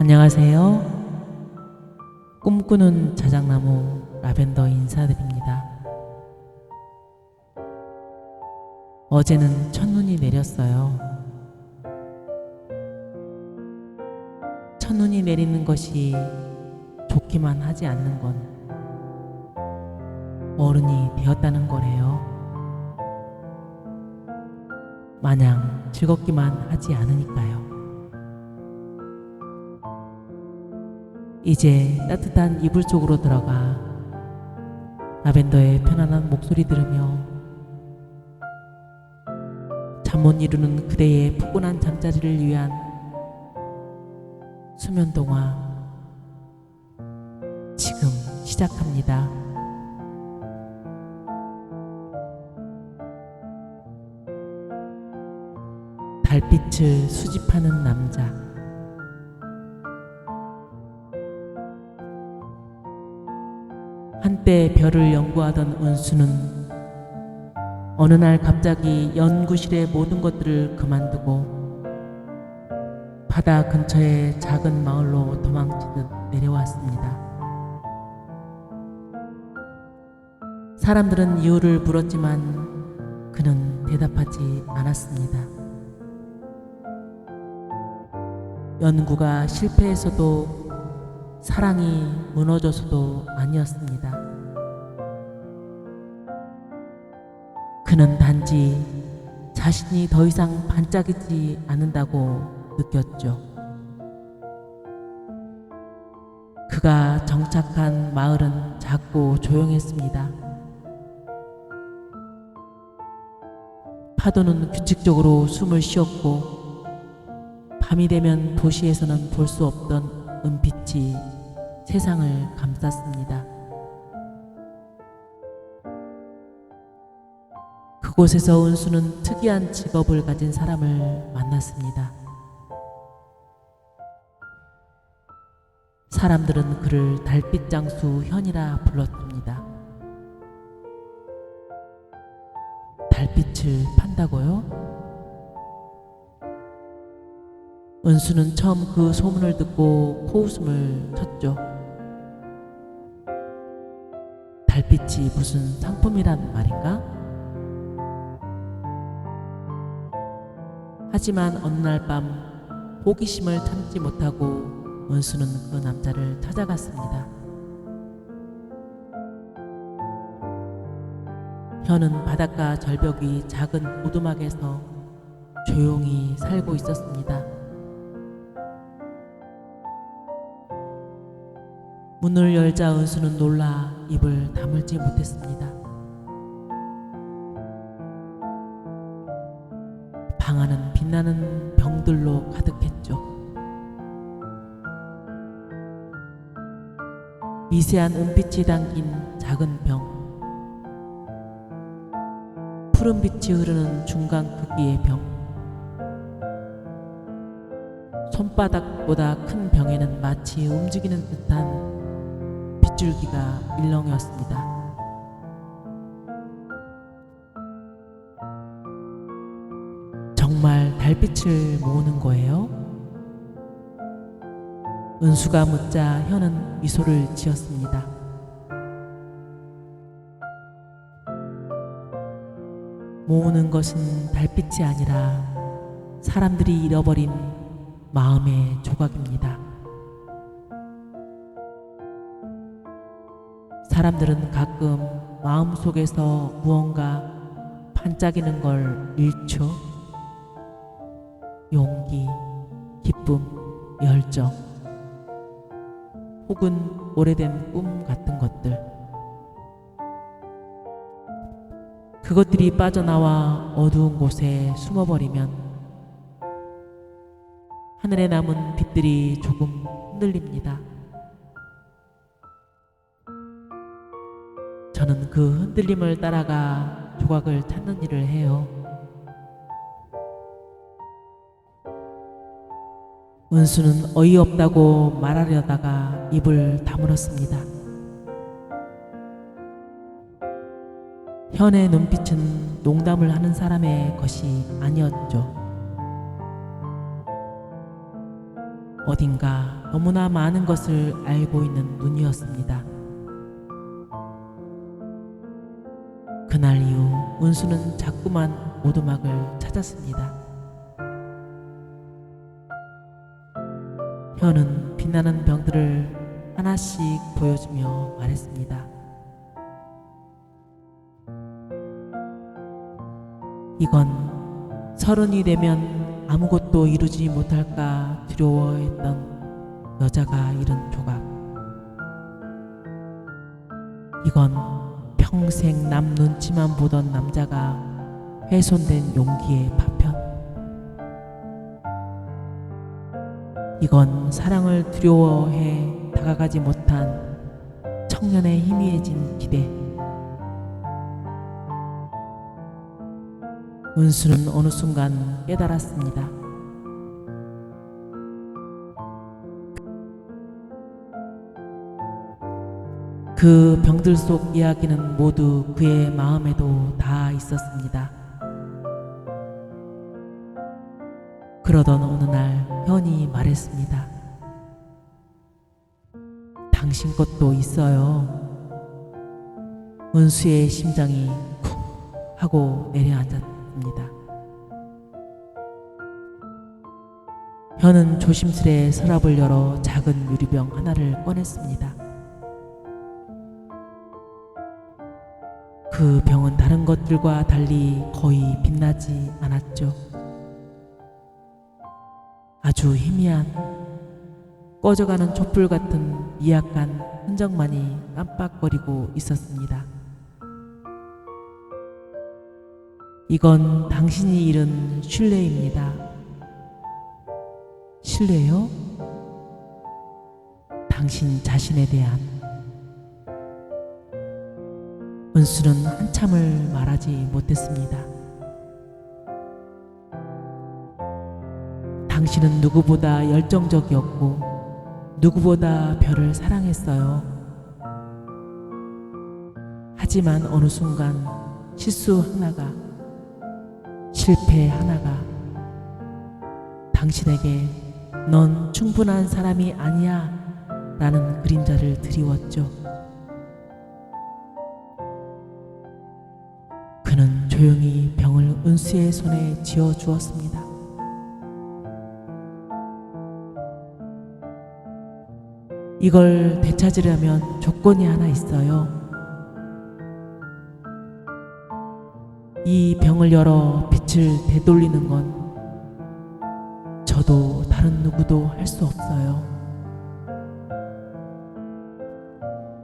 안녕하세요. 꿈꾸는 자작나무 라벤더 인사드립니다. 어제는 첫눈이 내렸어요. 첫눈이 내리는 것이 좋기만 하지 않는 건 어른이 되었다는 거래요. 마냥 즐겁기만 하지 않으니까요. 이제 따뜻한 이불 속으로 들어가 라벤더의 편안한 목소리 들으며 잠 못 이루는 그대의 푸근한 잠자리를 위한 수면 동화 지금 시작합니다. 달빛을 수집하는 남자. 한때 별을 연구하던 은수는 어느 날 갑자기 연구실의 모든 것들을 그만두고 바다 근처의 작은 마을로 도망치듯 내려왔습니다. 사람들은 이유를 물었지만 그는 대답하지 않았습니다. 연구가 실패해서도 사랑이 무너져서도 아니었습니다. 그는 단지 자신이 더 이상 반짝이지 않는다고 느꼈죠. 그가 정착한 마을은 작고 조용했습니다. 파도는 규칙적으로 숨을 쉬었고 밤이 되면 도시에서는 볼 수 없던 은빛이 세상을 감쌌습니다. 그곳에서 은수는 특이한 직업을 가진 사람을 만났습니다. 사람들은 그를 달빛 장수 현이라 불렀습니다. 달빛을 판다고요? 은수는 처음 그 소문을 듣고 코웃음을 쳤죠. 달빛이 무슨 상품이란 말인가? 하지만 어느 날 밤 호기심을 참지 못하고 은수는 그 남자를 찾아갔습니다. 현은 바닷가 절벽 위 작은 오두막에서 조용히 살고 있었습니다. 문을 열자 은수는 놀라 입을 다물지 못했습니다. 방 안은 빛나는 병들로 가득했죠. 미세한 은빛이 담긴 작은 병, 푸른 빛이 흐르는 중간 크기의 병, 손바닥보다 큰 병에는 마치 움직이는 듯한 빗줄기가 일렁였습니다. 정말 달빛을 모으는 거예요? 은수가 묻자 현은 미소를 지었습니다. 모으는 것은 달빛이 아니라 사람들이 잃어버린 마음의 조각입니다. 사람들은 가끔 마음속에서 무언가 반짝이는 걸 잃죠. 용기, 기쁨, 열정, 혹은 오래된 꿈 같은 것들. 그것들이 빠져나와 어두운 곳에 숨어버리면 하늘에 남은 빛들이 조금 흔들립니다. 저는 그 흔들림을 따라가 조각을 찾는 일을 해요. 은수는 어이없다고 말하려다가 입을 다물었습니다. 현의 눈빛은 농담을 하는 사람의 것이 아니었죠. 어딘가 너무나 많은 것을 알고 있는 눈이었습니다. 그날 이후 은수는 자꾸만 오두막을 찾았습니다. 현은 빛나는 병들을 하나씩 보여주며 말했습니다. 이건 30이 되면 아무것도 이루지 못할까 두려워했던 여자가 잃은 조각. 이건 평생 남 눈치만 보던 남자가 훼손된 용기의 파편. 이건 사랑을 두려워해 다가가지 못한 청년의 희미해진 기대. 은수는 어느 순간 깨달았습니다. 그 병들 속 이야기는 모두 그의 마음에도 다 있었습니다. 그러던 어느 날 현이 말했습니다. 당신 것도 있어요. 은수의 심장이 쿵 하고 내려앉았습니다. 현은 조심스레 서랍을 열어 작은 유리병 하나를 꺼냈습니다. 그 병은 다른 것들과 달리 거의 빛나지 않았죠. 아주 희미한 꺼져가는 촛불 같은 미약한 흔적만이 깜빡거리고 있었습니다. 이건 당신이 잃은 신뢰입니다. 신뢰요? 당신 자신에 대한. 은수는 한참을 말하지 못했습니다. 당신은 누구보다 열정적이었고 누구보다 별을 사랑했어요. 하지만 어느 순간 실수 하나가, 실패 하나가 당신에게 넌 충분한 사람이 아니야 라는 그림자를 드리웠죠. 그는 조용히 병을 은수의 손에 쥐어 주었습니다. 이걸 되찾으려면 조건이 하나 있어요. 이 병을 열어 빛을 되돌리는 건 저도 다른 누구도 할 수 없어요.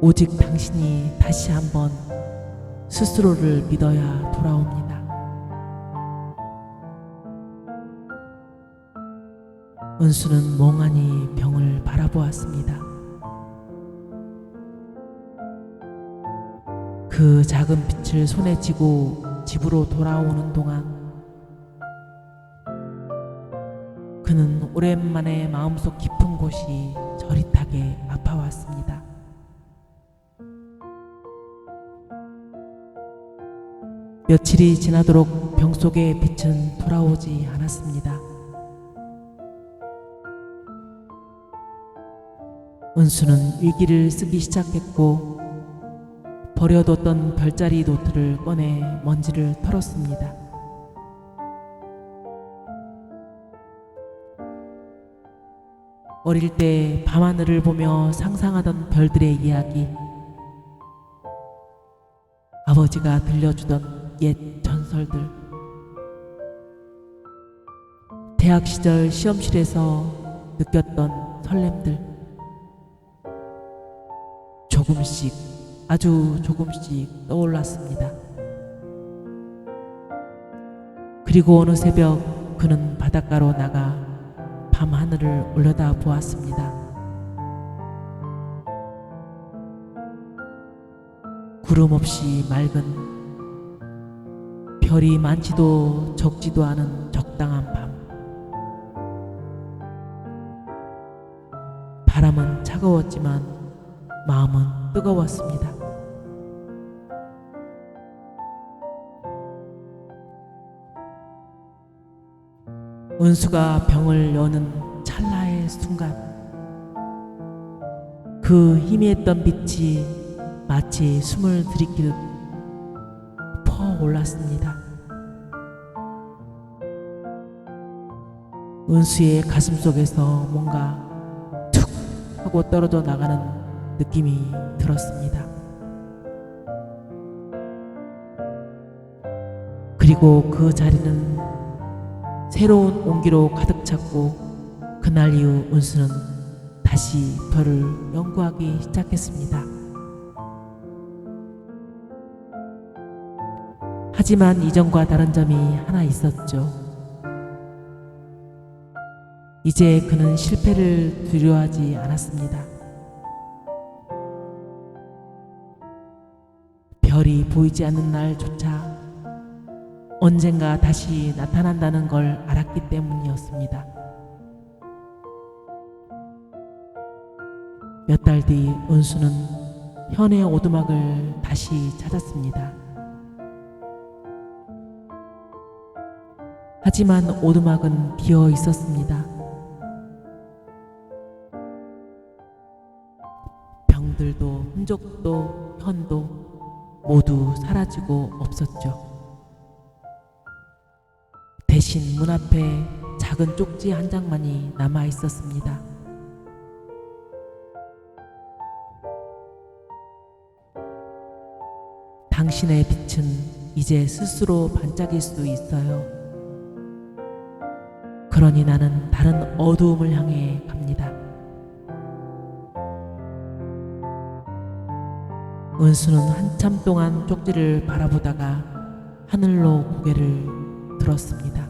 오직 당신이 다시 한번 스스로를 믿어야 돌아옵니다. 은수는 멍하니 병을 바라보았습니다. 그 작은 빛을 손에 쥐고 집으로 돌아오는 동안 그는 오랜만에 마음속 깊은 곳이 저릿하게 아파왔습니다. 며칠이 지나도록 병 속의 빛은 돌아오지 않았습니다. 은수는 일기를 쓰기 시작했고 버려뒀던 별자리 노트를 꺼내 먼지를 털었습니다. 어릴 때 밤하늘을 보며 상상하던 별들의 이야기, 아버지가 들려주던 옛 전설들, 대학 시절 시험실에서 느꼈던 설렘들, 조금씩, 아주 조금씩 떠올랐습니다. 그리고 어느 새벽 그는 바닷가로 나가 밤하늘을 올려다 보았습니다. 구름 없이 맑은, 별이 많지도 적지도 않은 적당한 밤. 바람은 차가웠지만 마음은 뜨거웠습니다. 은수가 병을 여는 찰나의 찰나의 순간 그 희미했던 빛이 마치 숨을 들이키듯 퍼올랐습니다. 은수의 가슴 속에서 뭔가 툭 하고 떨어져 나가는 느낌이 들었습니다. 그리고 그 자리는 새로운 온기로 가득 찼고 그날 이후 은수는 다시 별을 연구하기 시작했습니다. 하지만 이전과 다른 점이 하나 있었죠. 이제 그는 실패를 두려워하지 않았습니다. 별이 보이지 않는 날조차 언젠가 다시 나타난다는 걸 알았기 때문이었습니다. 몇 달 뒤 은수는 현의 오두막을 다시 찾았습니다. 하지만 오두막은 비어 있었습니다. 병들도 흔적도 현도 모두 사라지고 없었죠. 대신 문 앞에 작은 쪽지 한 장만이 남아 있었습니다. 당신의 빛은 이제 스스로 반짝일 수 있어요. 그러니 나는 다른 어두움을 향해 갑니다. 은수는 한참 동안 쪽지를 바라보다가 하늘로 고개를 들었습니다.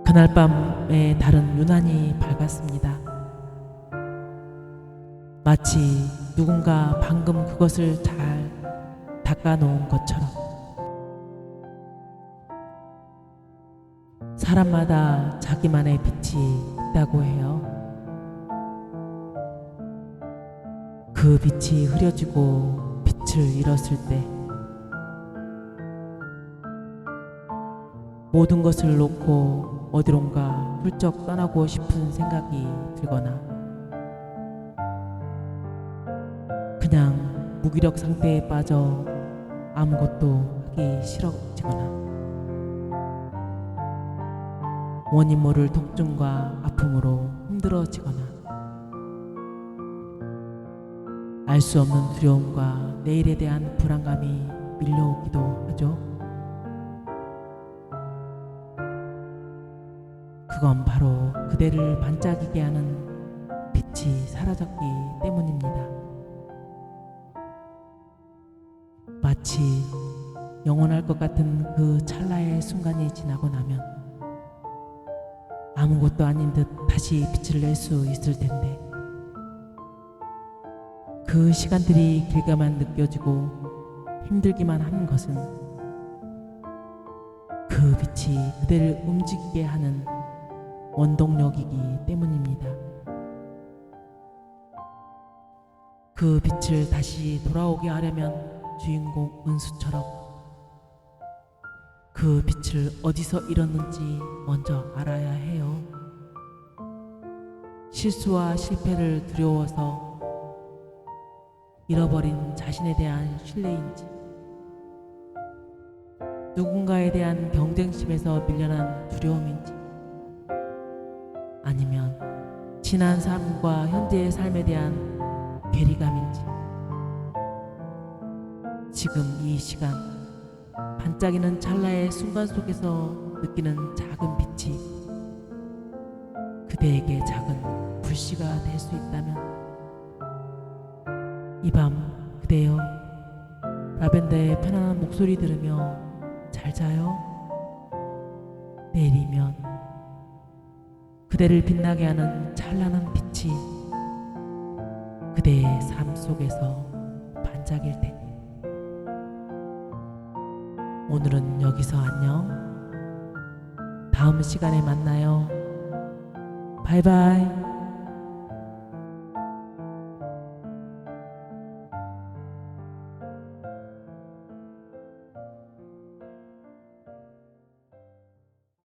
그날 밤의 달은 유난히 밝았습니다. 마치 누군가 방금 그것을 잘 닦아놓은 것처럼. 사람마다 자기만의 빛이 있다고 해요. 그 빛이 흐려지고 빛을 잃었을 때 모든 것을 놓고 어디론가 훌쩍 떠나고 싶은 생각이 들거나 그냥 무기력 상태에 빠져 아무것도 하기 싫어지거나 원인 모를 통증과 아픔으로 힘들어지거나 알 수 없는 두려움과 내일에 대한 불안감이 밀려오기도 하죠. 그건 바로 그대를 반짝이게 하는 빛이 사라졌기 때문입니다. 마치 영원할 것 같은 그 찰나의 순간이 지나고 나면 아무것도 아닌 듯 다시 빛을 낼 수 있을 텐데 그 시간들이 길게만 느껴지고 힘들기만 하는 것은 그 빛이 그대를 움직이게 하는 원동력이기 때문입니다. 그 빛을 다시 돌아오게 하려면 주인공 은수처럼 그 빛을 어디서 잃었는지 먼저 알아야 해요. 실수와 실패를 두려워서 잃어버린 자신에 대한 신뢰인지 누군가에 대한 경쟁심에서 밀려난 두려움인지 아니면 지난 삶과 현재의 삶에 대한 괴리감인지 지금 이 시간 반짝이는 찰나의 순간 속에서 느끼는 작은 빛이 그대에게 작은 불씨가 될 수 있다면 이 밤 그대여 라벤더의 편안한 목소리 들으며 잘 자요. 내일이면 그대를 빛나게 하는 찬란한 빛이 그대의 삶 속에서 반짝일 테니 오늘은 여기서 안녕. 다음 시간에 만나요. 바이바이.